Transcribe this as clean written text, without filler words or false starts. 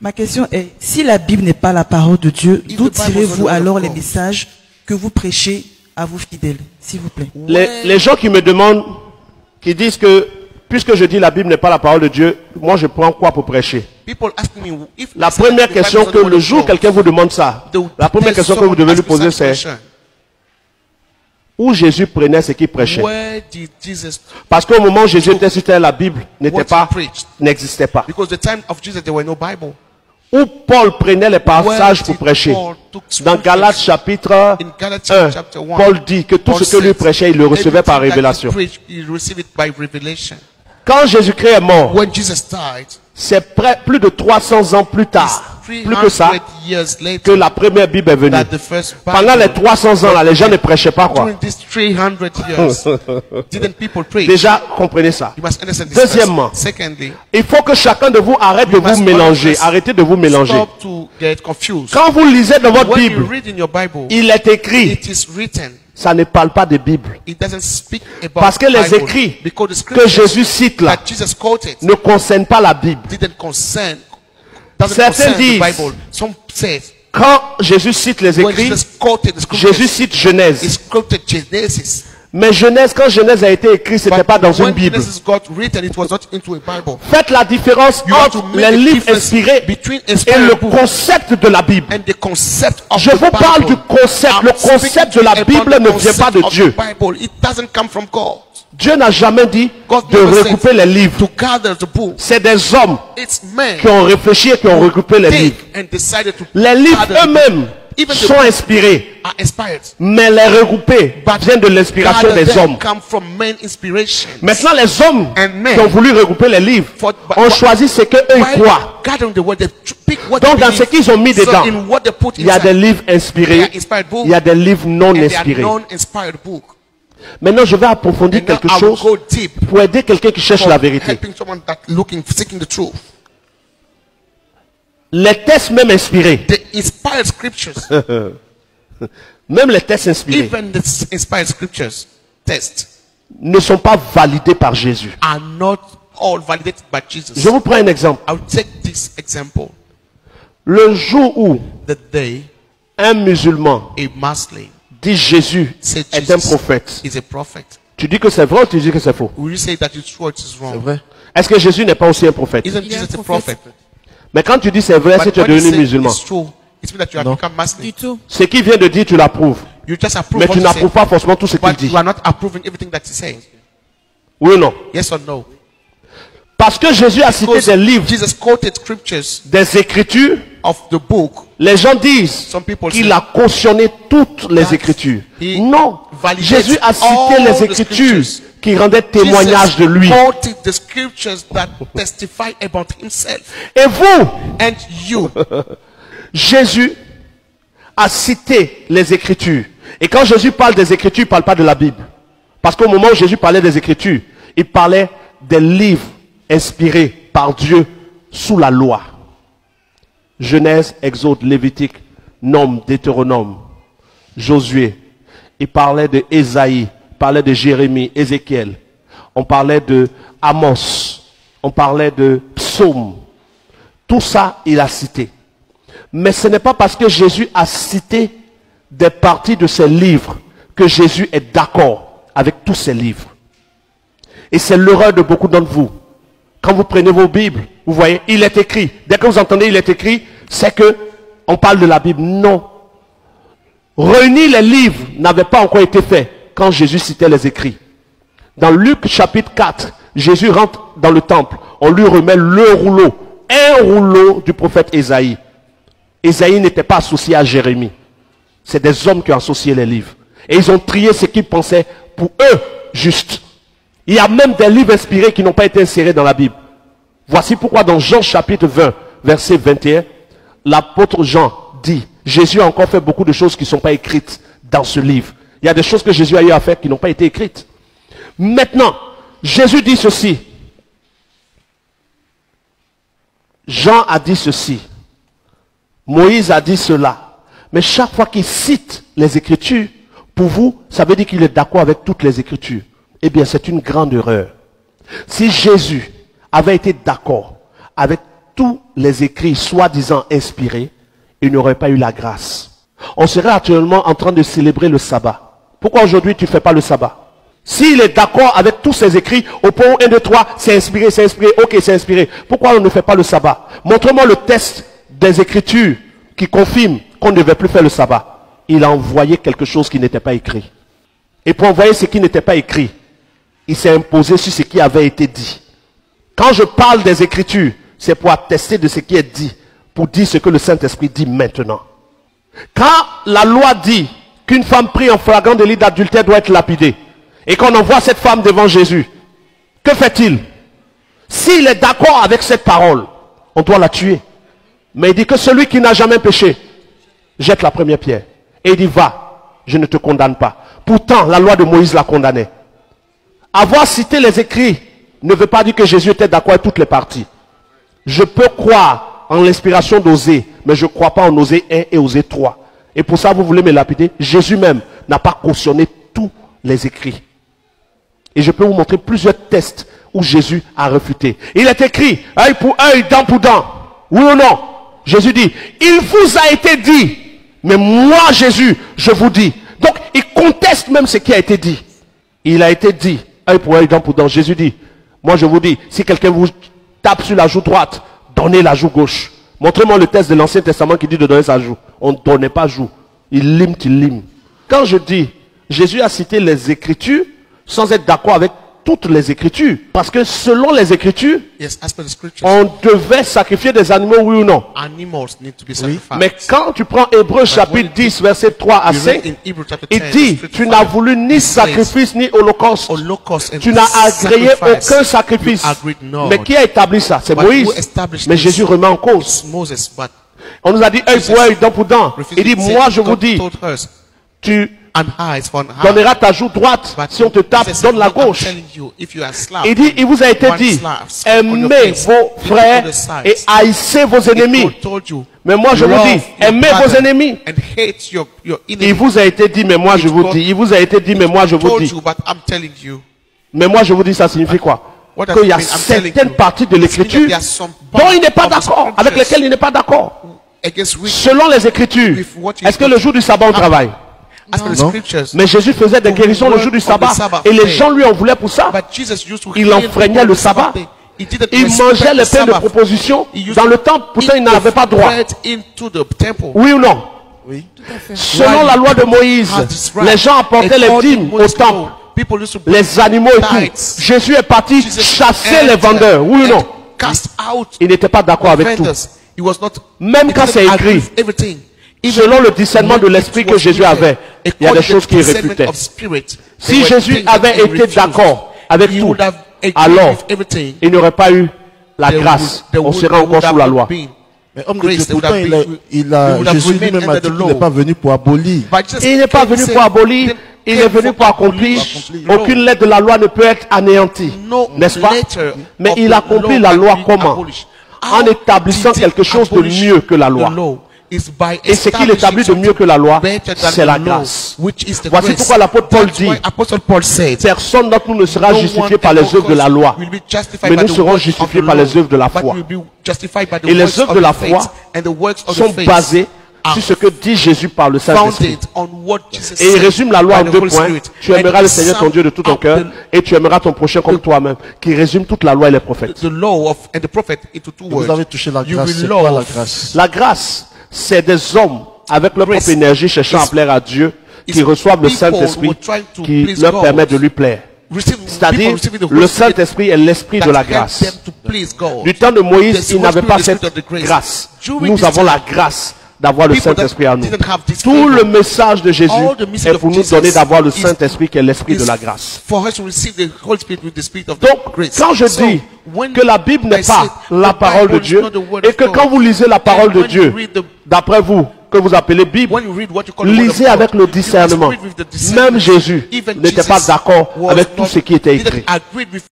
Ma question est, si la Bible n'est pas la parole de Dieu, If d'où the Bible is not tirez-vous the word alors of les God? messages que vous prêchez à vos fidèles, s'il vous plaît? Les gens qui me demandent, qui disent que, puisque je dis la Bible n'est pas la parole de Dieu, moi je prends quoi pour prêcher? People ask me if La I say première the Bible question is not que the word le of jour God, quelqu'un vous demande ça, they will la première tell question que vous devez someone, lui ask you poser such c'est question. où Jésus prenait ce qu'il prêchait. Where did Jesus? Parce qu'au moment où Jésus était sur terre, la Bible n'était What pas, he preached. n'existait pas. Because the time of Jesus there were no Bible. Où Paul prenait les passages Where pour did prêcher. Paul took Dans scriptures? Galates chapitre In Galatians 1, chapter 1, Paul dit que tout Paul ce que lui said, prêchait, il le recevait par everything that he révélation. preached, he received it by revelation. Quand Jésus-Christ est mort, When Jesus died, c'est plus de 300 ans plus tard, plus que ça, 300 years que later, la première Bible est venue. that the first Pendant les Bible, 300 ans là, les gens ne prêchaient pas quoi. during these 300 years, didn't people preach? Déjà, comprenez ça. You must understand this. Deuxièmement, first. Secondly, il faut que chacun de vous arrête de we must vous mélanger. all of us Arrêtez de vous mélanger. stop to get confused. Quand vous lisez dans votre When you Bible, read in your Bible, il est écrit, it is written. ça ne parle pas de Bible. It doesn't speak about Parce que les Bible, écrits because the que scriptures Jésus cite là that Jesus quoted ne concernent pas la Bible. didn't concern. Doesn't Certains concern the disent, Bible. Some said Quand Jésus cite les when écrits, Jesus quoted the scriptures, Jésus cite he Genèse. quoted Genesis. Mais Genèse, quand Genèse a été écrit, c'était But pas dans une when Bible. Genesis got written, it was not into a Bible. Faites la différence You have entre to make les a livres difference inspirés between et inspired le book concept de la Bible. and the concept of Je the vous parle Bible. du concept. I'm Le concept speaking de la about Bible the ne vient pas concept de of Dieu. the Bible. It doesn't come from God. Dieu n'a jamais dit God de never said regrouper les livres. to gather the book. C'est des hommes It's men qui ont réfléchi et qui ont regroupé les livres. think and decided to Les livres gather the book. eux-mêmes Even the sont books inspirés, are inspired. mais les regrouper But viennent de l'inspiration gather des them hommes. come from men inspiration. Maintenant, les hommes And men qui ont voulu regrouper les livres ont choisi ce qu'eux ils While croient. gathering the word, they pick what Donc, they dans ce believe. qu'ils ont mis So dedans, in what they put il y a inside, des livres there inspirés, are inspired books, il y a des livres non and there are inspirés. non-inspired books. Maintenant, je vais approfondir And now quelque I will chose go deep pour aider quelqu'un qui cherche for la vérité. helping someone that seeking the truth. Les textes même inspirés, The inspired scriptures, même les textes inspirés, even the inspired scriptures test ne sont pas validés par Jésus. are not all validated by Jesus. Je vous prends un exemple. I'll take this example. Le jour où The day un musulman a Muslim dit Jésus said est un Jesus prophète, is a prophet, tu dis que c'est vrai ou tu dis que c'est faux? will you say that it's true or it is wrong? Est-ce que Jésus n'est pas aussi un prophète? Isn't Il est un Jesus a prophète. prophet? Mais quand tu dis c'est vrai, c'est But que tu es when you devenu say musulman. it's true, it means that you have become Muslim. Du tout. Ce qu'il vient de dire, tu l'approuves. You just approve Mais what tu he n'approuves said, pas forcément tout ce qu'il but dit. you are not approving everything that he says. Oui ou non? Yes or no? Parce que Jésus a cité Because des livres, Jesus quoted scriptures des écritures, of the book. les gens disent Some people qu'il say a cautionné toutes les that écritures. he Non. validates Jésus a cité all les the écritures scriptures. qui rendaient témoignage de lui. quoted the scriptures that testify about himself. Et vous, And you, Jésus a cité les Écritures. Et quand Jésus parle des Écritures, il ne parle pas de la Bible. Parce qu'au moment où Jésus parlait des Écritures, il parlait des livres inspirés par Dieu sous la loi. Genèse, Exode, Lévitique, Nombre, Deutéronome, Josué. Il parlait de Ésaïe, il parlait de Jérémie, Ézéchiel. On parlait de Amos, on parlait de Psaume. Tout ça, il a cité. Mais ce n'est pas parce que Jésus a cité des parties de ces livres que Jésus est d'accord avec tous ces livres. Et c'est l'erreur de beaucoup d'entre vous. Quand vous prenez vos Bibles, vous voyez, il est écrit. Dès que vous entendez il est écrit, c'est que on parle de la Bible. Non. Réunir les livres n'avait pas encore été fait quand Jésus citait les écrits. Dans Luc chapitre 4, Jésus rentre dans le temple. On lui remet le rouleau, un rouleau du prophète Ésaïe. Ésaïe n'était pas associé à Jérémie. C'est des hommes qui ont associé les livres. Et ils ont trié ce qu'ils pensaient pour eux juste. Il y a même des livres inspirés qui n'ont pas été insérés dans la Bible. Voici pourquoi dans Jean chapitre 20, verset 21, l'apôtre Jean dit, Jésus a encore fait beaucoup de choses qui ne sont pas écrites dans ce livre. Il y a des choses que Jésus a eu à faire qui n'ont pas été écrites. Maintenant, Jésus dit ceci. Jean a dit ceci. Moïse a dit cela. Mais chaque fois qu'il cite les Écritures, pour vous, ça veut dire qu'il est d'accord avec toutes les Écritures. Eh bien, c'est une grande erreur. Si Jésus avait été d'accord avec toutes les écrits soi-disant inspirés, il n'y aurait pas eu la grâce. On serait actuellement en train de célébrer le sabbat. Pourquoi aujourd'hui tu ne fais pas le sabbat? S'il est d'accord avec tous ces écrits, au point 1, 2, 3, c'est inspiré, ok, c'est inspiré. Pourquoi on ne fait pas le sabbat? Montre-moi le test des écritures qui confirme qu'on ne devait plus faire le sabbat. Il a envoyé quelque chose qui n'était pas écrit. Et pour envoyer ce qui n'était pas écrit, il s'est imposé sur ce qui avait été dit. Quand je parle des écritures, c'est pour attester de ce qui est dit, pour dire ce que le Saint-Esprit dit maintenant. Quand la loi dit qu'une femme prise en flagrant délit d'adultère doit être lapidée, et qu'on envoie cette femme devant Jésus, que fait-il? S'il est d'accord avec cette parole, on doit la tuer. Mais il dit que celui qui n'a jamais péché, jette la première pierre. Et il dit, va, je ne te condamne pas. Pourtant, la loi de Moïse l'a condamné. Avoir cité les écrits ne veut pas dire que Jésus était d'accord avec toutes les parties. Je peux croire en l'inspiration d'Osée, mais je ne crois pas en Osée 1 et Osée 3. Et pour ça, vous voulez me lapider? Jésus même n'a pas cautionné tous les écrits. Et je peux vous montrer plusieurs tests où Jésus a refuté. Il est écrit, œil pour œil, dent pour dent. Oui ou non? Jésus dit, il vous a été dit, mais moi Jésus, je vous dis. Donc, il conteste même ce qui a été dit. Il a été dit, œil pour œil, dent pour dent. Jésus dit, moi je vous dis, si quelqu'un vous tape sur la joue droite, donnez la joue gauche. Montrez-moi le test de l'Ancien Testament qui dit de donner sa joue. On ne donnait pas joue. Il lime. Quand je dis, Jésus a cité les Écritures sans être d'accord avec toutes les Écritures. Parce que selon les Écritures, Yes, as per the scriptures, on devait sacrifier des animaux, oui ou non? animals need to be sacrificed. Mais quand tu prends Hébreux chapitre 10, verset 3 à We 5, read in Hebrew chapter il 10, dit, verse tu n'as 5, voulu ni it says, sacrifice ni holocauste. Holocaust and Tu n'as agréé sacrifice. aucun sacrifice. You agreed not. Mais qui a établi ça? C'est But Moïse. who established Mais this? Jésus remet en cause. It's Moses, but On nous a dit œil pour œil, dent pour dent. Il dit, refused. moi je vous God dis, told us, tu an eye is for an eye. donneras ta joue droite. But Si on te tape, Jesus donne said, la "Look, I'm gauche. telling you, if you are slapped, Il dit, il vous a été one dit, slap, spit on your aimez face, vos hit frères on the sides. et haïssez vos ennemis. God told you, Mais moi je vous love dis, your aimez vos brother ennemis. and hate your Il enemy. vous a été dit, mais moi je vous dis. Il vous a été dit, mais moi je vous told dis. you, but I'm telling you. Mais moi je vous dis, ça signifie quoi? What does Qu'il y it a mean? I'm telling certaines you. parties de It means l'écriture that there are some dont il n'est pas parts of the d'accord, avec scriptures lesquelles il n'est pas d'accord. against which, Selon les écritures, with what you est-ce que le jour du sabbat on travaille? as per the Non. scriptures, Mais Jésus faisait des To guérisons le work jour du on the sabbat Sabbath et les day. gens lui en voulaient pour ça. but Jesus used to Il heal enfreignait people le on the Sabbath sabbat. day. He didn't Il respect mangeait les the pains de Sabbath. proposition He used dans to le temple, pourtant il eat n'avait pas droit. bread into the temple. Oui ou non? Oui. Selon la loi de Moïse, Have this right. les gens apportaient les According dîmes to au Moses' temple, law, people used to bring les animaux et tithes. tout. Jésus est parti Jesus chasser les entered vendeurs, oui ou and non? Cast out Il n'était pas d'accord avec tout. vendors. He was not, Même he quand didn't c'est agree écrit, with everything. Even selon le discernement de when l'esprit it que was Jésus written, avait, il y a des according choses to qu'il the discernment réfutait. of spirit, there Si were Jésus things that avait he été refused. d'accord avec He tout, would have agreed alors with everything. il n'aurait pas eu la There grâce. would- there On would- serait there encore would sous la have loi. been Mais homme de grace, Dieu, they would pourtant, have il been- a, they would have Jésus remained lui-même a under dit the qu'il n'est law. pas venu pour abolir. But Jesus Il n'est pas came venu saying, pour abolir, "Then il came est venu for pour accomplir. law." Aucune lettre de la loi ne peut être anéantie. No N'est-ce pas? letter Mais of il the accomplit law la can loi be comment? abolished. En How établissant did quelque he chose de abolish mieux que la the loi. law? Is by Et ce qu'il établit de mieux que la loi, c'est la grâce. Voici pourquoi l'apôtre Paul dit, personne d'entre nous ne sera justifié par les œuvres de la loi, mais nous serons justifiés par les œuvres de la foi. Et les œuvres de la foi sont basées sur ce que dit Jésus par le Saint-Esprit. Et il résume la loi en 2 points. Tu aimeras le Seigneur ton Dieu de tout ton cœur et tu aimeras ton prochain comme toi-même, qui résume toute la loi et les prophètes. The law of and the prophet into two words. Vous avez touché la You grâce. will C'est quoi la love. grâce? La grâce, c'est des hommes avec leur propre énergie cherchant à plaire à Dieu, qui reçoivent le Saint-Esprit, qui leur permet de lui plaire. C'est-à-dire, le Saint-Esprit est l'esprit de la grâce. Du temps de Moïse, il n'avait pas cette grâce. Nous avons la grâce d'avoir le Saint-Esprit en nous. Tout le message de Jésus est pour nous donner d'avoir le Saint-Esprit qui est l'esprit de la grâce. Donc, quand je dis que la Bible n'est pas la parole de Dieu, et que quand vous lisez la parole de Dieu, d'après vous, que vous appelez Bible, lisez avec le discernement. Même Jésus n'était pas d'accord avec tout ce qui était écrit.